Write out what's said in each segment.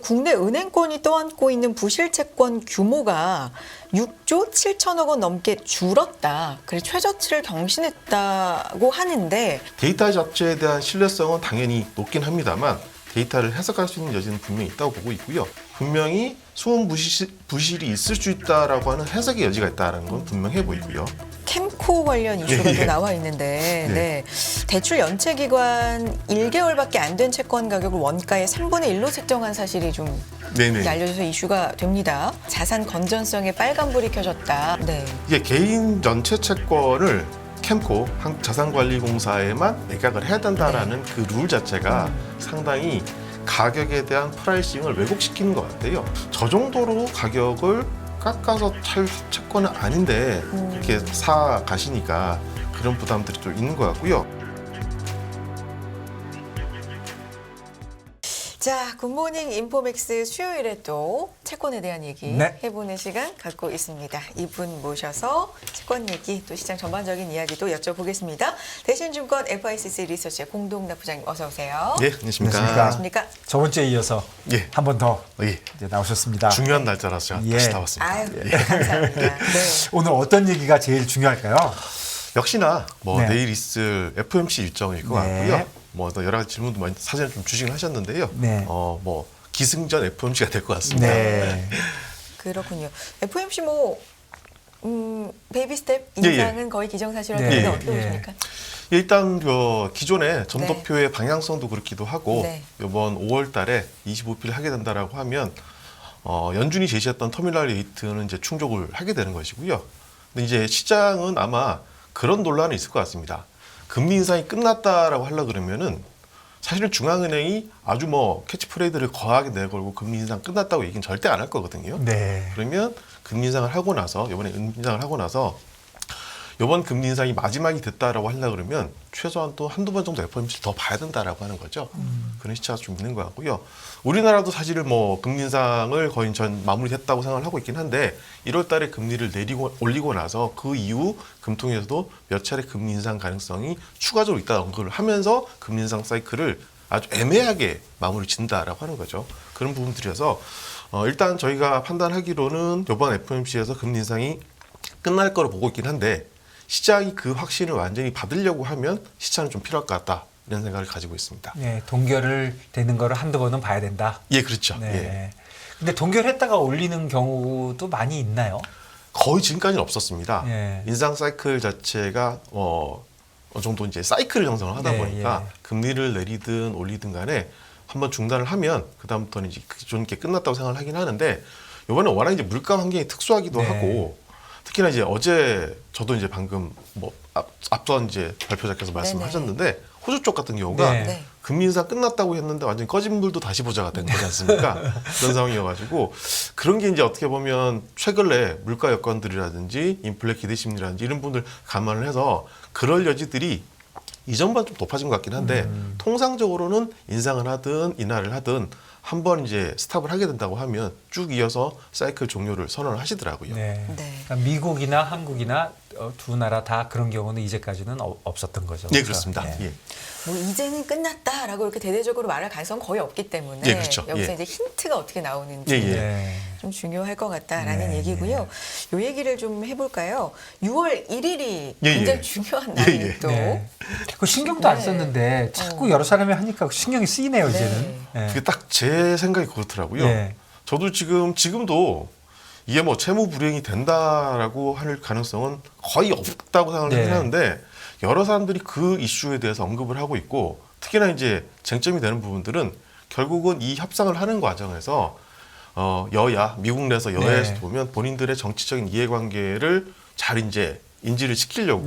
국내 은행권이 떠안고 있는 부실 채권 규모가 6조 7천억 원 넘게 줄었다. 그래서 최저치를 경신했다고 하는데 데이터 자체에 대한 신뢰성은 당연히 높긴 합니다만 데이터를 해석할 수 있는 여지는 분명히 있다고 보고 있고요. 분명히 수험 부실이 있을 수 있다라고 하는 해석의 여지가 있다는 건 분명해 보이고요. 캠코 관련 이슈가 또 나와 있는데 네. 대출 연체 기간 1개월밖에 안 된 채권 가격을 원가의 3분의 1로 책정한 사실이 좀 알려져서 이슈가 됩니다. 자산 건전성에 빨간불이 켜졌다. 네. 이게 개인 전체 채권을 캠코 자산관리공사에만 매각을 해야 된다라는 그 룰 자체가 상당히 가격에 대한 프라이싱을 왜곡시키는 것 같아요. 저 정도로 가격을 깎아서 찰 채권은 아닌데 이렇게 사 가시니까 그런 부담들이 좀 있는 것 같고요. 자, 굿모닝 인포맥스 수요일에 또 채권에 대한 얘기 해보는 시간 갖고 있습니다. 이분 모셔서 채권 얘기 또 시장 전반적인 이야기도 여쭤보겠습니다. 대신증권 FICC 리서치의 공동납 부장님 어서 오세요. 네, 안녕하십니까. 안녕하십니까. 저번 주에 이어서 한 번 더 이제 나오셨습니다. 중요한 날짜라서 다시 나왔습니다. 아유, 감사합니다. 네. 오늘 어떤 얘기가 제일 중요할까요? 역시나 내일 있을 FOMC 일정일 것 같고요. 여러 가지 질문도 많이 사전에 좀 주시긴 하셨는데요. 기승전 FOMC가 될 것 같습니다. 네. 그렇군요. FOMC 베이비 스텝 인상은 거의 기정사실화인데 어떻게 보십니까? 일단 기존의 점도표의 방향성도 그렇기도 하고 이번 5월 달에 25필 하게 된다라고 하면 연준이 제시했던 터미널 레이트는 이제 충족을 하게 되는 것이고요. 근데 이제 시장은 아마 그런 논란이 있을 것 같습니다. 금리 인상이 끝났다라고 하려 그러면은 사실은 중앙은행이 아주 캐치프레이드를 거하게 내걸고 금리 인상 끝났다고 얘기는 절대 안 할 거거든요. 그러면 금리 인상을 하고 나서 이번에 인상을 하고 나서 이번 금리 인상이 마지막이 됐다라고 하려 그러면 최소한 또 한두 번 정도 FOMC를 더 봐야 된다라고 하는 거죠. 그런 시차가 좀 있는 것 같고요. 우리나라도 사실은 금리 인상을 거의 전 마무리했다고 생각을 하고 있긴 한데 1월 달에 금리를 올리고 나서 그 이후 금통에서도 몇 차례 금리 인상 가능성이 추가적으로 있다는 언급을 하면서 금리 인상 사이클을 아주 애매하게 마무리 진다라고 하는 거죠. 그런 부분들이어서 일단 저희가 판단하기로는 이번 FOMC에서 금리 인상이 끝날 거로 보고 있긴 한데 시장이 그 확신을 완전히 받으려고 하면 시차는 좀 필요할 것 같다. 이런 생각을 가지고 있습니다. 네, 동결을 되는 거를 한두 번은 봐야 된다. 예, 그렇죠. 네. 근데 동결했다가 올리는 경우도 많이 있나요? 거의 지금까지는 없었습니다. 인상 사이클 자체가 어느 정도 이제 사이클을 형성을 하다 보니까 금리를 내리든 올리든 간에 한번 중단을 하면 그다음부터는 이제 기존 게 끝났다고 생각을 하긴 하는데 이번에 워낙 이제 물가 환경이 특수하기도 하고 특히나 이제 어제 저도 이제 방금 앞선 이제 발표자께서 말씀하셨는데 호주 쪽 같은 경우가 금리 인상 끝났다고 했는데 완전히 꺼진 불도 다시 보자가 된 거지 않습니까? 그런 상황이어가지고 그런 게 이제 어떻게 보면 최근에 물가 여건들이라든지 인플레 기대 심리라든지 이런 부분을 감안을 해서 그럴 여지들이 이전보다 좀 높아진 것 같긴 한데 통상적으로는 인상을 하든 인하를 하든 한 번 이제 스탑을 하게 된다고 하면 쭉 이어서 사이클 종료를 선언을 하시더라고요. 그러니까 미국이나 한국이나 두 나라 다 그런 경우는 이제까지는 없었던 거죠. 네, 그렇습니다. 이제는 끝났다라고 이렇게 대대적으로 말할 가능성은 거의 없기 때문에 여기서 이제 힌트가 어떻게 나오는지 좀 중요할 것 같다라는 얘기고요. 이 얘기를 좀 해볼까요? 6월 1일이 굉장히 중요한 날이 또. 그 신경도 안 썼는데 자꾸 여러 사람이 하니까 신경이 쓰이네요, 이제는. 그게 딱 제 생각이 그렇더라고요. 저도 지금도 이게 채무 불이행이 된다라고 할 가능성은 거의 없다고 생각을 하는데 여러 사람들이 그 이슈에 대해서 언급을 하고 있고 특히나 이제 쟁점이 되는 부분들은 결국은 이 협상을 하는 과정에서 여야, 미국 내에서 여야에서 보면 본인들의 정치적인 이해관계를 잘 이제 인지를 시키려고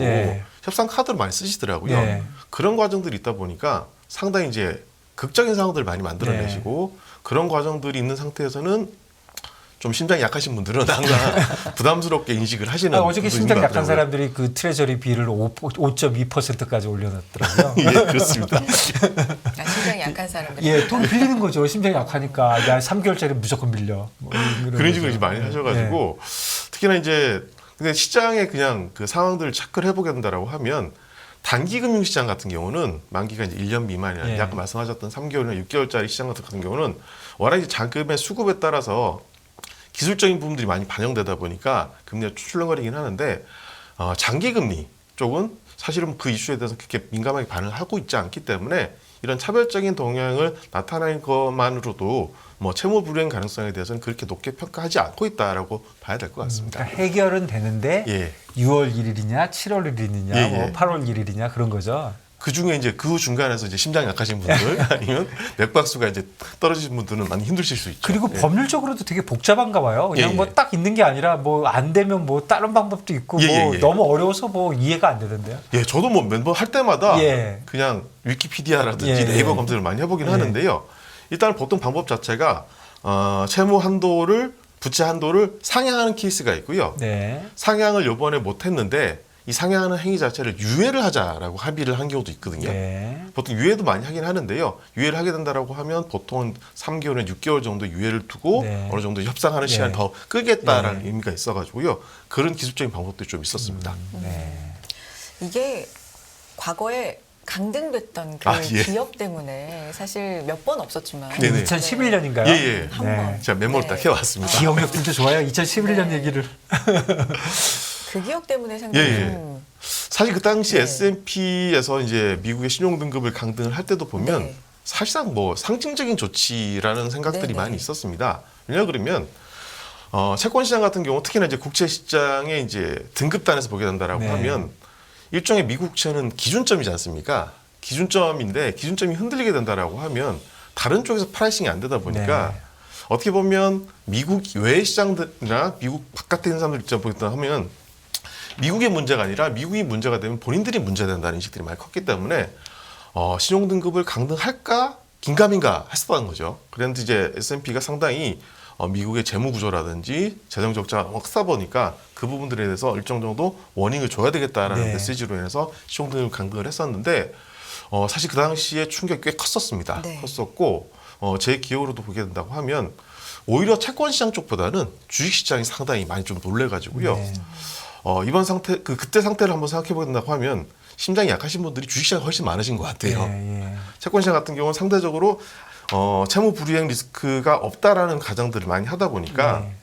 협상 카드를 많이 쓰시더라고요. 그런 과정들이 있다 보니까 상당히 이제 극적인 상황들을 많이 만들어내시고 그런 과정들이 있는 상태에서는 좀 심장이 약하신 분들은 항상 부담스럽게 인식을 하시는 어저께 심장 약한 사람들이 그 트레저리 비를 5.2%까지 올려놨더라고요. 예, 그렇습니다. 심장이 약한 사람들. 돈 빌리는 거죠. 심장이 약하니까. 3개월짜리 무조건 빌려. 그런 식으로 이제 많이 하셔가지고 특히나 이제 근데 시장에 그냥 그 상황들을 체크를 해보게 된다라고 하면 단기 금융시장 같은 경우는 만기가 이제 1년 미만이나 예. 아까 말씀하셨던 3개월이나 6개월짜리 시장 같은 경우는 워낙 이제 자금의 수급에 따라서 기술적인 부분들이 많이 반영되다 보니까 금리가 출렁거리긴 하는데 장기 금리 쪽은 사실은 그 이슈에 대해서 그렇게 민감하게 반응을 하고 있지 않기 때문에 이런 차별적인 동향을 나타낸 것만으로도 뭐 채무 불이행 가능성에 대해서는 그렇게 높게 평가하지 않고 있다라고 봐야 될 것 같습니다. 그러니까 해결은 되는데 예. 6월 1일이냐 7월 1일이냐 예, 예. 뭐 8월 1일이냐 그런 거죠. 그 중에 이제 그 중간에서 이제 심장이 약하신 분들 아니면 맥박수가 이제 떨어지신 분들은 많이 힘드실 수 있죠. 그리고 예. 법률적으로도 되게 복잡한가 봐요. 그냥 예, 뭐 예. 딱 있는 게 아니라 뭐 안 되면 뭐 다른 방법도 있고 예, 뭐 예, 예. 너무 어려워서 뭐 이해가 안 되던데요. 예, 저도 뭐 멤버 할 때마다 예. 그냥 위키피디아라든지 예, 네이버 예. 검색을 많이 해보긴 예. 하는데요. 일단 보통 방법 자체가 채무 한도를 부채 한도를 상향하는 케이스가 있고요. 네. 상향을 요번에 못했는데 이 상향하는 행위 자체를 유예를 하자라고 합의를 한 경우도 있거든요. 네. 보통 유예도 많이 하긴 하는데요. 유예를 하게 된다라고 하면 보통 3개월에서 6개월 정도 유예를 두고 네. 어느 정도 협상하는 네. 시간을 더 끄겠다라는 네. 의미가 있어가지고요. 그런 기술적인 방법들이 좀 있었습니다. 네. 이게 과거에 강등됐던 그 예. 기업 때문에 사실 몇 번 없었지만 네네. 2011년인가요? 예, 예. 한 번. 제가 메모를 네. 딱 해왔습니다. 기억력들도 좋아요. 2011년 네. 얘기를. 그 기업 때문에 상당히 예, 예. 좀 사실 그 당시 네. S&P에서 이제 미국의 신용 등급을 강등을 할 때도 보면 네. 사실상 뭐 상징적인 조치라는 생각들이 네, 네. 많이 있었습니다. 왜냐 그러면 채권 시장 같은 경우 특히나 이제 국채 시장의 이제 등급단에서 보게 된다라고 네. 하면 일종의 미국 국채는 기준점이지 않습니까? 기준점인데 기준점이 흔들리게 된다라고 하면 다른 쪽에서 프라이싱이 안 되다 보니까 네. 어떻게 보면 미국 외의 시장들이나 미국 바깥에 있는 사람들 입장 보겠다 하면 미국의 문제가 아니라 미국이 문제가 되면 본인들이 문제된다는 인식들이 많이 컸기 때문에 신용 등급을 강등할까 긴가민가 했었다는 거죠. 그런데 이제 S&P가 상당히 미국의 재무 구조라든지 재정 적자가 확 보니까 그 부분들에 대해서 일정 정도 워닝을 줘야 되겠다라는 네. 메시지로 인해서 신용 등급을 강등을 했었는데 사실 그 당시에 충격이 꽤 컸었습니다. 네. 컸었고 제 기억으로도 보게 된다고 하면 오히려 채권 시장 쪽보다는 주식 시장이 상당히 많이 좀 놀래가지고요. 네. 이번 상태 그때 상태를 한번 생각해 보겠다고 하면 심장이 약하신 분들이 주식시장이 훨씬 많으신 것 같아요. 예, 예. 채권시장 같은 경우는 상대적으로 채무 불이행 리스크가 없다라는 가정들을 많이 하다 보니까 네.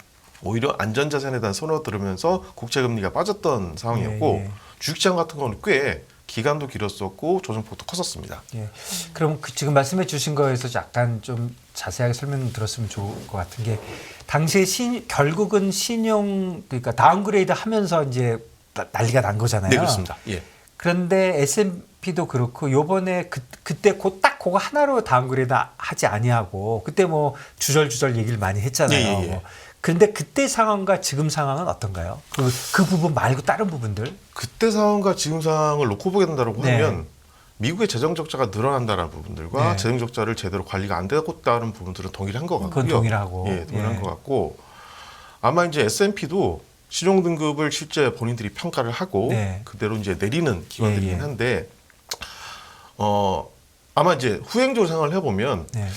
오히려 안전자산에 대한 선호가 들으면서 국채금리가 빠졌던 상황이었고 예, 예. 주식시장 같은 경우는 꽤 기간도 길었었고 조정폭도 컸었습니다. 예. 그럼 지금 말씀해 주신 거에서 약간 좀 자세하게 설명 들었으면 좋을 것 같은 게 당시에 결국은 신용 그러니까 다운그레이드 하면서 이제 난리가 난 거잖아요. 네, 그렇습니다. 예. 그런데 S&P도 그렇고 요번에 그때 딱 그거 하나로 다운그레이드 하지 아니하고 그때 뭐 주절주절 얘기를 많이 했잖아요. 예, 예, 예. 뭐. 그런데 그때 상황과 지금 상황은 어떤가요? 그 부분 말고 다른 부분들? 그때 상황과 지금 상황을 놓고 보게 된다고 네. 하면 미국의 재정 적자가 늘어난다는 부분들과 네. 재정 적자를 제대로 관리가 안 되고 있다는 부분들은 동일한 것 같고요. 그건 동일하고. 예, 동일한 예. 것 같고 아마 이제 S&P도 신용 등급을 실제 본인들이 평가를 하고 네. 그대로 이제 내리는 기관들이긴 예, 예. 한데 아마 이제 후행적으로 생각을 해보면 네.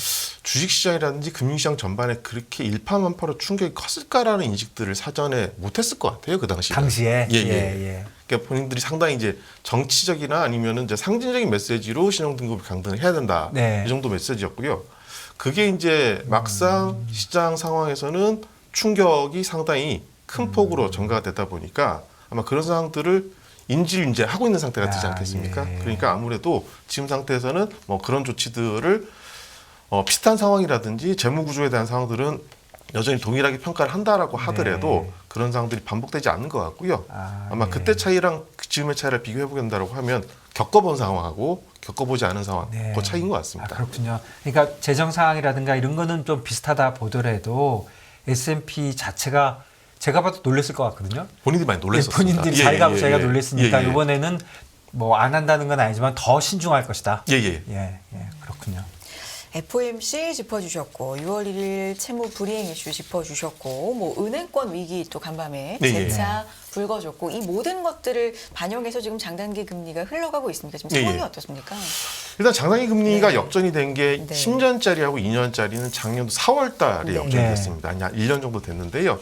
주식시장이라든지 금융시장 전반에 그렇게 일파만파로 충격이 컸을까라는 인식들을 사전에 못했을 것 같아요. 그 당시에. 당시에 예, 예. 그러니까 본인들이 상당히 이제 정치적이나 아니면은 이제 상징적인 메시지로 신용등급을 강등을 해야 된다. 네. 이 정도 메시지였고요. 그게 이제 막상 시장 상황에서는 충격이 상당히 큰 폭으로 전가가 되다 보니까 아마 그런 상황들을 인지를 이제 하고 있는 상태가 되지 않겠습니까? 예. 그러니까 아무래도 지금 상태에서는 뭐 그런 조치들을 비슷한 상황이라든지 재무 구조에 대한 상황들은 여전히 동일하게 평가를 한다라고 하더라도 네. 그런 상황들이 반복되지 않는 것 같고요. 아마 예. 그때 차이랑 지금의 차이를 비교해 보게 된다고 하면 겪어본 상황하고 겪어보지 않은 상황 네. 그 차이인 것 같습니다. 그렇군요. 그러니까 재정 상황이라든가 이런 거는 좀 비슷하다 보더라도 S&P 자체가 제가 봐도 놀랐을 것 같거든요. 본인들이 많이 놀랐었습니다. 본인들이 자기가 예. 놀랐으니까 예, 예. 이번에는 뭐 안 한다는 건 아니지만 더 신중할 것이다. 예. 예, 그렇군요. FOMC 짚어주셨고 6월 1일 채무 불이행 이슈 짚어주셨고 뭐 은행권 위기 또 간밤에 네, 재차 불거졌고 이 모든 것들을 반영해서 지금 장단기 금리가 흘러가고 있습니다. 지금 상황이 예. 어떻습니까? 일단 장단기 금리가 네. 역전이 된 게 네. 10년짜리하고 2년짜리는 작년도 4월 달에 네. 역전이 됐습니다. 한 1년 정도 됐는데요.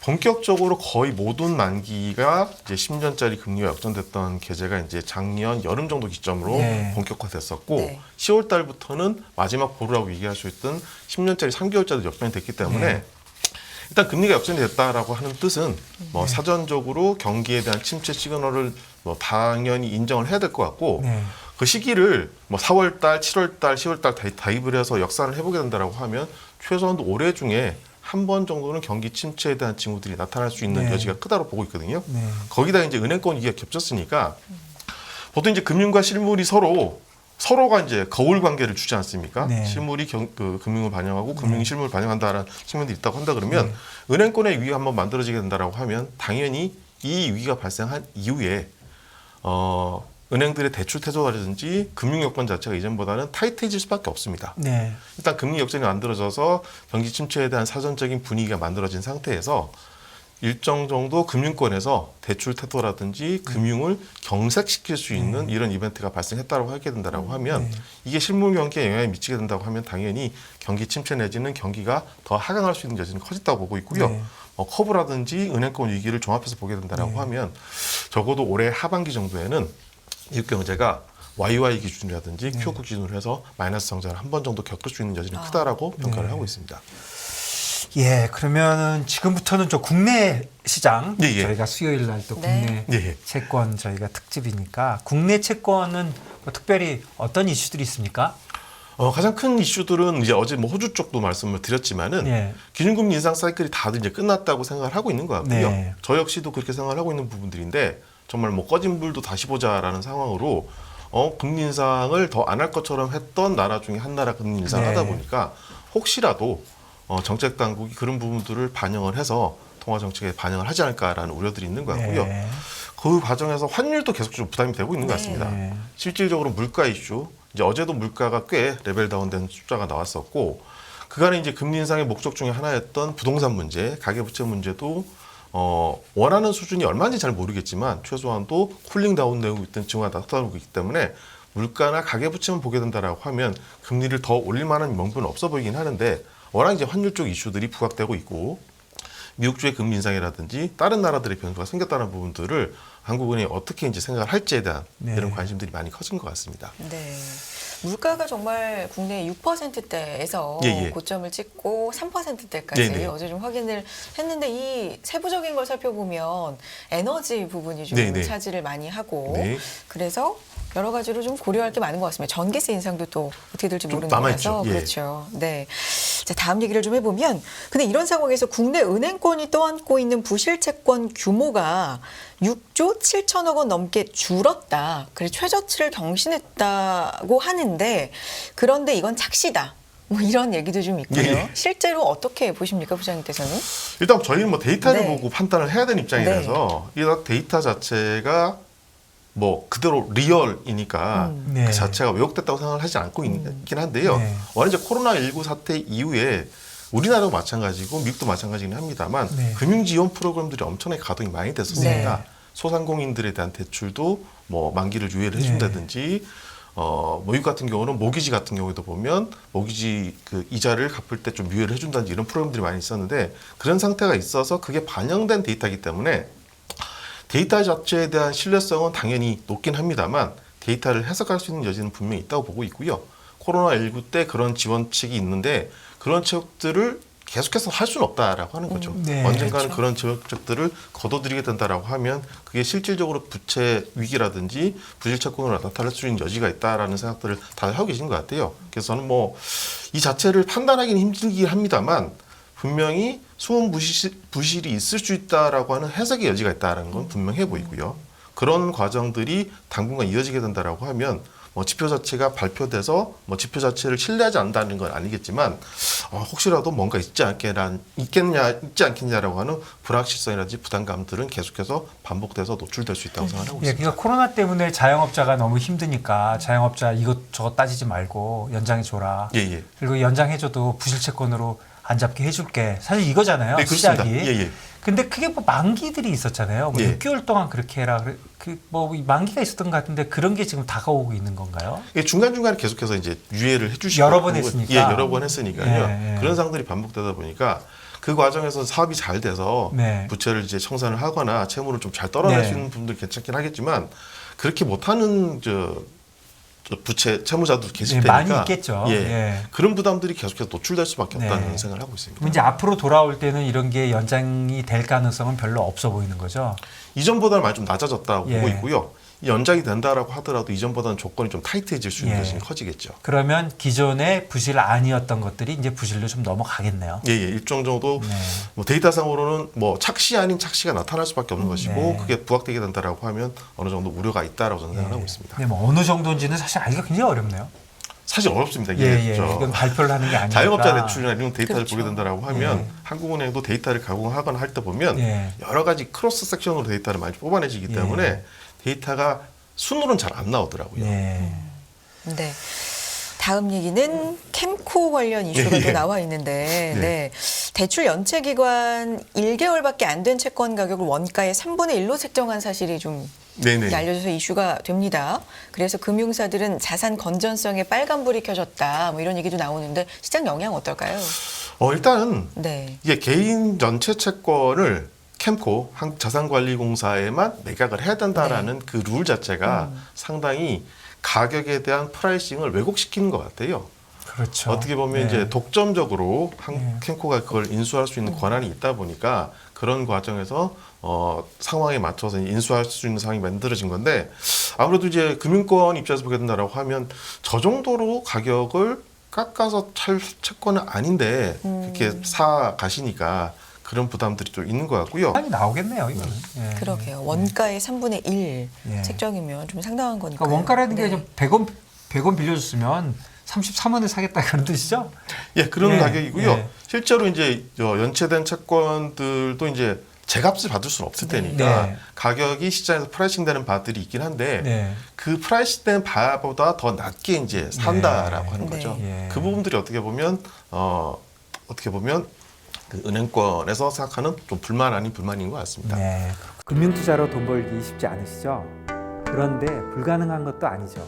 본격적으로 거의 모든 만기가 이제 10년짜리 금리가 역전됐던 계제가 이제 작년 여름 정도 기점으로 네. 본격화됐었고 네. 10월 달부터는 마지막 보루라고 얘기할 수 있던 10년짜리 3개월짜리 역전이 됐기 때문에 네. 일단 금리가 역전이 됐다라고 하는 뜻은 뭐 사전적으로 경기에 대한 침체 시그널을 뭐 당연히 인정을 해야 될 것 같고 네. 그 시기를 뭐 4월 달, 7월 달, 10월 달 다입을 해서 역산을 해보게 된다라고 하면 최소한 올해 중에 한 번 정도는 경기 침체에 대한 징후들이 나타날 수 있는 네. 여지가 크다고 보고 있거든요. 네. 거기다 이제 은행권 위기가 겹쳤으니까 보통 이제 금융과 실물이 서로가 이제 거울 관계를 주지 않습니까? 네. 실물이 금융을 반영하고 금융이 실물을 반영한다라는 측면들이 있다고 한다 그러면 은행권의 위기가 한번 만들어지게 된다라고 하면 당연히 이 위기가 발생한 이후에 은행들의 대출 태도라든지 금융 여건 자체가 이전보다는 타이트해질 수밖에 없습니다. 네. 일단 금리 역전이 만들어져서 경기 침체에 대한 사전적인 분위기가 만들어진 상태에서 일정 정도 금융권에서 대출 태도라든지 금융을 경색시킬 수 있는 이런 이벤트가 발생했다고 하게 된다고 하면 이게 실물 경기에 영향을 미치게 된다고 하면 당연히 경기 침체 내지는 경기가 더 하강할 수 있는 여지는 커졌다고 보고 있고요. 네. 커브라든지 은행권 위기를 종합해서 보게 된다고 하면 적어도 올해 하반기 정도에는 미국 경제가 YY 기준이라든지 QQ 기준으로 해서 마이너스 성장을 한 번 정도 겪을 수 있는 여지는 크다라고 평가를 하고 있습니다. 예, 그러면은 지금부터는 저 국내 시장 예, 예. 저희가 수요일 날 또 네. 국내 예. 채권 저희가 특집이니까 국내 채권은 뭐 특별히 어떤 이슈들이 있습니까? 가장 큰 이슈들은 이제 어제 뭐 호주 쪽도 말씀을 드렸지만은 예. 기준금리 인상 사이클이 다들 이제 끝났다고 생각을 하고 있는 것 같고요. 네. 저 역시도 그렇게 생각을 하고 있는 부분들인데 정말 뭐 꺼진 불도 다시 보자라는 상황으로 금리 인상을 더 안 할 것처럼 했던 나라 중에 한 나라 금리 인상을 네. 하다 보니까 혹시라도 정책 당국이 그런 부분들을 반영을 해서 통화 정책에 반영을 하지 않을까라는 우려들이 있는 것 같고요. 네. 그 과정에서 환율도 계속 좀 부담이 되고 있는 것 같습니다. 네. 실질적으로 물가 이슈, 이제 어제도 물가가 꽤 레벨 다운된 숫자가 나왔었고 그간에 이제 금리 인상의 목적 중에 하나였던 부동산 문제, 가계부채 문제도 원하는 수준이 얼마인지 잘 모르겠지만 최소한도 쿨링 다운되고 있던 징후가 나타나고 있기 때문에 물가나 가계부채만 보게 된다라고 하면 금리를 더 올릴 만한 명분은 없어 보이긴 하는데 워낙 이제 환율 쪽 이슈들이 부각되고 있고 미국주의 금리 인상이라든지 다른 나라들의 변수가 생겼다는 부분들을 한국은행이 어떻게 이제 생각을 할지에 대한 네. 이런 관심들이 많이 커진 것 같습니다. 네. 물가가 정말 국내 6%대에서 예, 예. 고점을 찍고 3%대까지 네, 네. 어제 좀 확인을 했는데 이 세부적인 걸 살펴보면 에너지 부분이 좀 네, 네. 차지를 많이 하고 네. 그래서 여러 가지로 좀 고려할 게 많은 것 같습니다. 전기세 인상도 또 어떻게 될지 좀 모르는 남아있죠. 거라서 예. 그렇죠. 네. 자, 다음 얘기를 좀 해보면 근데 이런 상황에서 국내 은행권이 떠안고 있는 부실채권 규모가 6조 7천억 원 넘게 줄었다. 그래서 최저치를 경신했다고 하는데 그런데 이건 착시다. 뭐 이런 얘기도 좀 있고요. 예. 실제로 어떻게 보십니까, 부장님께서는? 일단 저희는 뭐 데이터를 네. 보고 판단을 해야 되는 입장이라서 이 데이터 자체가 뭐 그대로 리얼이니까 네. 그 자체가 왜곡됐다고 생각을 하지 않고 있긴 한데요. 네. 워낙 이제 코로나19 사태 이후에 우리나라도 마찬가지고 미국도 마찬가지긴 합니다만 네. 금융 지원 프로그램들이 엄청나게 가동이 많이 됐었습니다. 네. 소상공인들에 대한 대출도 뭐 만기를 유예를 해준다든지 미국 같은 경우는 모기지 같은 경우에도 보면 모기지 그 이자를 갚을 때 좀 유예를 해준다든지 이런 프로그램들이 많이 있었는데 그런 상태가 있어서 그게 반영된 데이터이기 때문에 데이터 자체에 대한 신뢰성은 당연히 높긴 합니다만 데이터를 해석할 수 있는 여지는 분명히 있다고 보고 있고요. 코로나19 때 그런 지원책이 있는데 그런 지원책들을 계속해서 할 수는 없다라고 하는 거죠. 네, 언젠가는 그렇죠. 그런 지원책들을 거둬들이게 된다라고 하면 그게 실질적으로 부채 위기라든지 부실채권으로 나타날 수 있는 여지가 있다라는 생각들을 다들 하고 계신 것 같아요. 그래서 저는 뭐 이 자체를 판단하기는 힘들긴 합니다만 분명히 수은 부실이 있을 수 있다라고 하는 해석의 여지가 있다는 건 분명해 보이고요. 그런 과정들이 당분간 이어지게 된다라고 하면 뭐 지표 자체가 발표돼서 뭐 지표 자체를 신뢰하지 않는다는 건 아니겠지만 혹시라도 뭔가 있지 않겠냐라고 하는 불확실성이라든지 부담감들은 계속해서 반복돼서 노출될 수 있다고 생각하고 예, 있습니다. 그러니까 코로나 때문에 자영업자가 너무 힘드니까 자영업자 이것저것 따지지 말고 연장해줘라. 예. 그리고 연장해줘도 부실채권으로 안 잡게 해줄게. 사실 이거잖아요. 네, 그렇습니다. 시작이. 예. 근데 그게 뭐 만기들이 있었잖아요. 뭐 예. 6개월 동안 그렇게 해라. 뭐 만기가 있었던 것 같은데 그런 게 지금 다가오고 있는 건가요? 중간중간에 계속해서 이제 유예를 해주시고 여러 번 했으니까. 예, 여러 번 했으니까요. 예, 예. 그런 상황들이 반복되다 보니까 그 과정에서 사업이 잘 돼서 네. 부채를 이제 청산을 하거나 채무를 좀 잘 떨어낼 네. 수 있는 분들 괜찮긴 하겠지만 그렇게 못하는 저 부채 채무자도 계실 네, 테니까 많이 있겠죠. 예, 예. 그런 부담들이 계속해서 노출될 수밖에 네. 없다는 생각을 하고 있습니다. 그럼 이제 앞으로 돌아올 때는 이런 게 연장이 될 가능성은 별로 없어 보이는 거죠. 이전보다는 많이 좀 낮아졌다고 예. 보고 있고요. 이 연장이 된다라고 하더라도 이전보다는 조건이 좀 타이트해질 수 있는 예. 것이 커지겠죠. 그러면 기존의 부실 아니었던 것들이 이제 부실로 좀 넘어가겠네요. 예, 예. 일정 정도 네. 뭐 데이터상으로는 뭐 착시 아닌 착시가 나타날 수밖에 없는 것이고 네. 그게 부각되게 된다라고 하면 어느 정도 우려가 있다라고 저는 생각을 하고 있습니다. 근데 뭐 어느 정도인지는 사실 알기가 굉장히 어렵네요. 사실 어렵습니다. 예, 이게 이건 발표를 하는 게 아니니까. 자영업자 대출이나 이런 데이터를 그렇죠. 보게 된다라고 하면 예. 한국은행도 데이터를 가공하거나 할 때 보면 예. 여러 가지 크로스 섹션으로 데이터를 많이 뽑아내지기 예. 때문에 데이터가 순으로는 잘 안 나오더라고요. 예. 네. 다음 얘기는 캠코 관련 이슈가 또 나와 있는데, 네. 대출 연체 기간 1개월밖에 안 된 채권 가격을 원가의 3분의 1로 책정한 사실이 좀 네네. 알려져서 이슈가 됩니다. 그래서 금융사들은 자산 건전성에 빨간불이 켜졌다, 뭐 이런 얘기도 나오는데 시장 영향 어떨까요? 일단은 네. 이게 개인 전체 채권을 캠코 한국자산관리공사에만 매각을 해야 된다라는 그 룰 자체가 상당히 가격에 대한 프라이싱을 왜곡시키는 것 같아요. 그렇죠. 어떻게 보면 네. 이제 독점적으로 네. 캠코가 그걸 인수할 수 있는 권한이 있다 보니까 그런 과정에서 상황에 맞춰서 인수할 수 있는 상황이 만들어진 건데 아무래도 이제 금융권 입장에서 보게 된다라고 하면 저 정도로 가격을 깎아서 찰 채권은 아닌데 그렇게 사 가시니까 그런 부담들이 좀 있는 것 같고요. 많이 나오겠네요, 이거는. 예. 그러게요. 원가의 3분의 1 예. 책정이면 좀 상당한 거니까요. 그러니까 원가라는 네. 게 좀 100원 빌려줬으면 33원에 사겠다 그런 뜻이죠? 예, 그런 예, 가격이고요. 예. 실제로 이제 연체된 채권들도 이제 제값을 받을 수는 없을 테니까 네. 가격이 시장에서 프라이싱되는 바들이 있긴 한데 네. 그 프라이싱된 바보다 더 낮게 이제 산다라고 하는 네. 거죠. 예. 그 부분들이 어떻게 보면 그 은행권에서 생각하는 좀 불만 아닌 불만인 것 같습니다. 네. 금융투자로 돈 벌기 쉽지 않으시죠? 그런데 불가능한 것도 아니죠.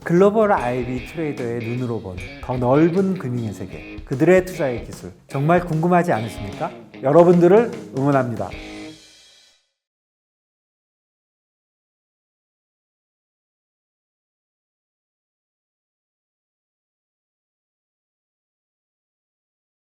글로벌 IB 트레이더의 눈으로 본 더 넓은 금융의 세계, 그들의 투자의 기술 정말 궁금하지 않으십니까? 여러분들을 응원합니다.